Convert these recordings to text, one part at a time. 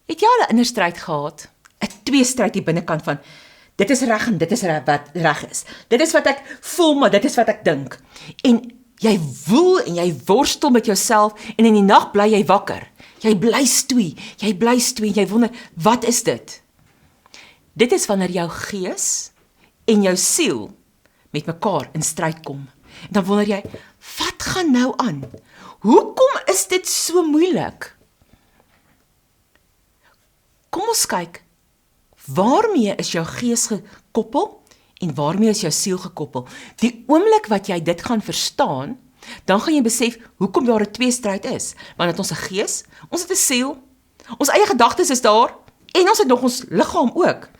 Het jy al 'n innerstryd gehad? 'n tweestryd die binnekant van, dit is reg en dit is wat reg is. Dit is wat ek voel, maar dit is wat ek dink. En jy woel en jy worstel met jouself en in die nag bly jy wakker. Jy bly stoei, en jy wonder, wat is dit? Dit is wanneer jou gees en jou siel met mekaar in stryd kom. En dan wonder jy, wat gaan nou aan? Hoekom is dit so moeilik? Kom ons kyk, waarmee is jou gees gekoppel en waarmee is jou siel gekoppel? Die oomblik wat jy dit gaan verstaan, dan gaan jy besef hoekom daar 'n tweestryd is. Want het ons 'n gees, ons het 'n siel, ons eie gedagtes is daar en ons het nog ons liggaam ook.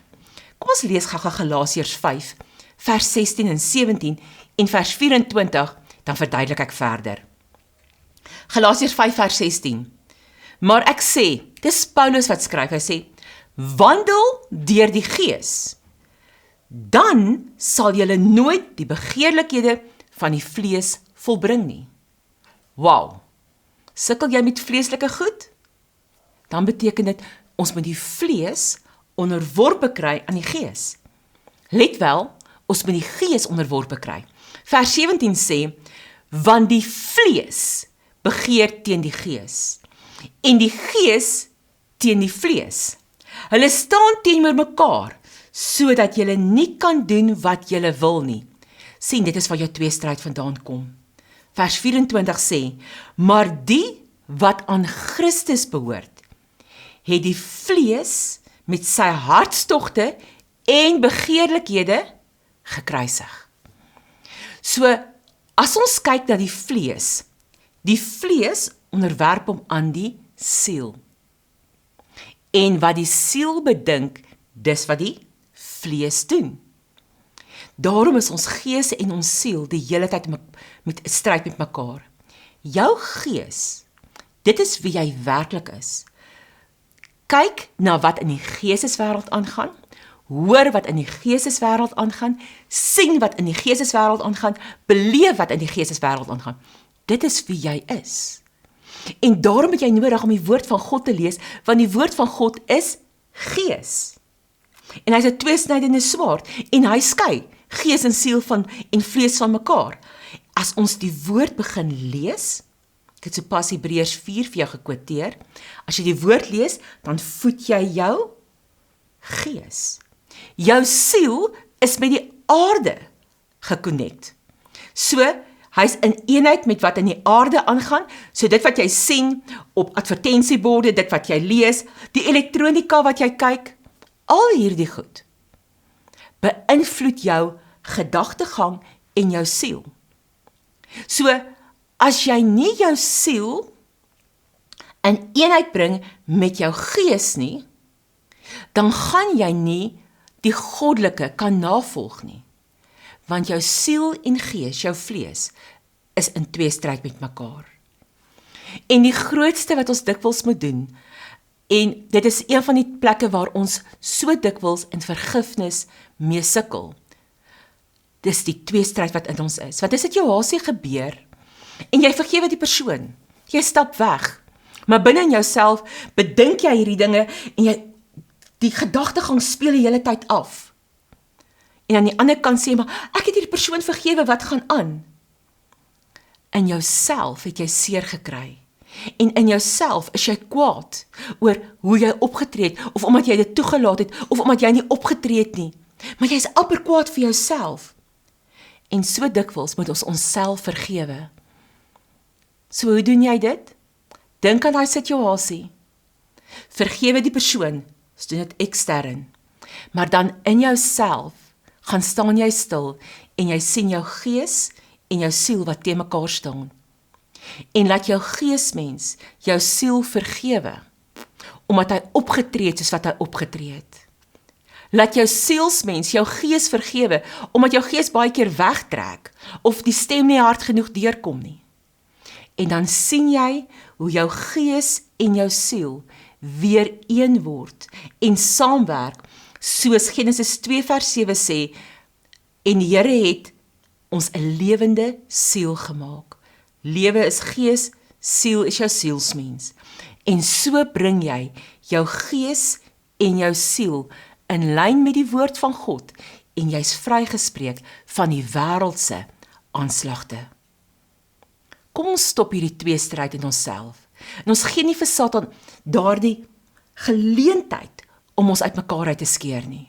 Kom ons lees gou Galasiërs 5, vers 16 en 17 en vers 24, dan verduidelik ek verder. Galasiërs 5 vers 16. Maar ek sê, dis Paulus wat skryf, hy sê, wandel deur die gees, dan sal julle nooit die begeerlikhede van die vlees volbring nie. Wow, sukkel jy met vleeslike goed? Dan beteken dit, ons moet die vlees onderworpe kry aan die gees. Let wel, ons moet die gees onderworpe kry. Vers 17 sê, want die vlees begeer teen die gees, en die gees teen die vlees. Hulle staan teenoor mekaar, sodat julle nie kan doen wat julle wil nie. Sien, dit is waar jou tweestryd vandaan kom. Vers 24 sê, maar die wat aan Christus behoort, het die vlees met sy hartstogte en begeerlikhede gekruisig. So, as ons kyk na die vlees onderwerp hom aan die siel. En wat die siel bedink, dis wat die vlees doen. Daarom is ons gees en ons siel die hele tyd met stryd met mekaar. Jou gees, dit is wie jy werklik is. Kyk na wat in die geesteswêreld aangaan, hoor wat in die geesteswêreld aangaan, sien wat in die geesteswêreld aangaan, beleef wat in die geesteswêreld aangaan. Dit is wie jy is. En daarom het jy nodig om die woord van God te lees, want die woord van God is gees. En hy is 'n tweesnydende swaard, en hy skei gees en siel en vlees van mekaar. As ons die woord begin lees, ek het sopas Hebreërs 4 vir jou gekwoteer, as jy die woord lees, dan voed jy jou gees. Jou siel is met die aarde gekonnekt. So, hy's in eenheid met wat in die aarde aangaan, so dit wat jy sien op advertensieborde, dit wat jy lees, die elektronika wat jy kyk, al hierdie goed, beïnvloed jou gedagtegang en jou siel. So, as jy nie jou siel in eenheid bring met jou gees nie, dan gaan jy nie die goddelike kan navolg nie. Want jou siel en gees, jou vlees, is in tweestryd met mekaar. En die grootste wat ons dikwels moet doen, en dit is een van die plekke waar ons so dikwels in vergifnis mee sukkel, dis die tweestryd wat in ons is. Want as dit jou hasie gebeur, en jy vergewe die persoon, jy stap weg, maar binne in jouself bedink jy hierdie dinge, en die gedagtegang speel die hele tyd af. En aan die ander kant sê, maar ek het hierdie persoon vergewe, wat gaan aan? In jouself het jy seer gekry. En in jouself is jy kwaad oor hoe jy opgetree het, of omdat jy dit toegelaat het, of omdat jy nie opgetree het nie. Maar jy is amper kwaad vir jouself. En so dikwels moet ons onsself vergewe. So hoe doen jy dit? Dink aan daai situasie. Vergewe die persoon, ons doen dit ekstern. Maar dan in jouself gaan staan jy stil en jy sien jou gees en jou siel wat teen mekaar staan. En laat jou geesmens jou siel vergewe, omdat hy opgetree het soos wat hy opgetree het. Laat jou sielsmens jou gees vergewe, omdat jou gees baie keer wegtrek, of die stem nie hard genoeg deurkom nie. En dan sien jy hoe jou gees en jou siel weer een word en saamwerk, soos Genesis 2 vers 7 sê, en die Here het ons 'n lewende siel gemaak. Lewe is gees, siel is jou sielsmens. En so bring jy jou gees en jou siel in lyn met die woord van God en jy's vrygespreek van die wêreldse aanslagte. Kom ons stop hierdie tweestryd in onsself. En ons gee nie vir Satan daardie geleentheid om ons uitmekaar uit te skeer nie.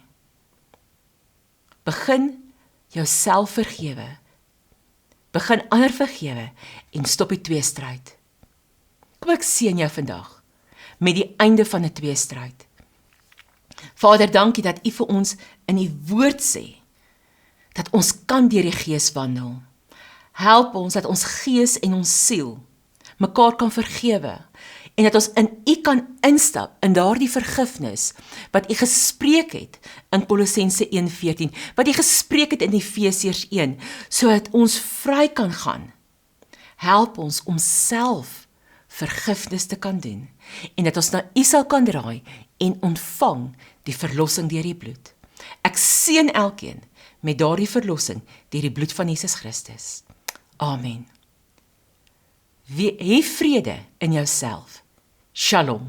Begin jouself vergewe. Begin ander vergewe en stop die tweestryd. Kom ek seën jou vandag met die einde van 'n tweestryd. Vader, dankie dat U vir ons in U woord sê dat ons kan deur die Gees wandel. Help ons dat ons gees en ons siel mekaar kan vergewe en dat ons in U kan instap in daardie vergifnis wat U gespreek het in Kolossense 1:14, wat U gespreek het in Efesiërs 1, sodat ons vry kan gaan. Help ons om self vergifnis te kan doen en dat ons na U sal kan draai en ontvang die verlossing deur die bloed. Ek seën elkeen met daardie verlossing deur die bloed van Jesus Christus. Amen. Hê vrede in jouself. Shalom.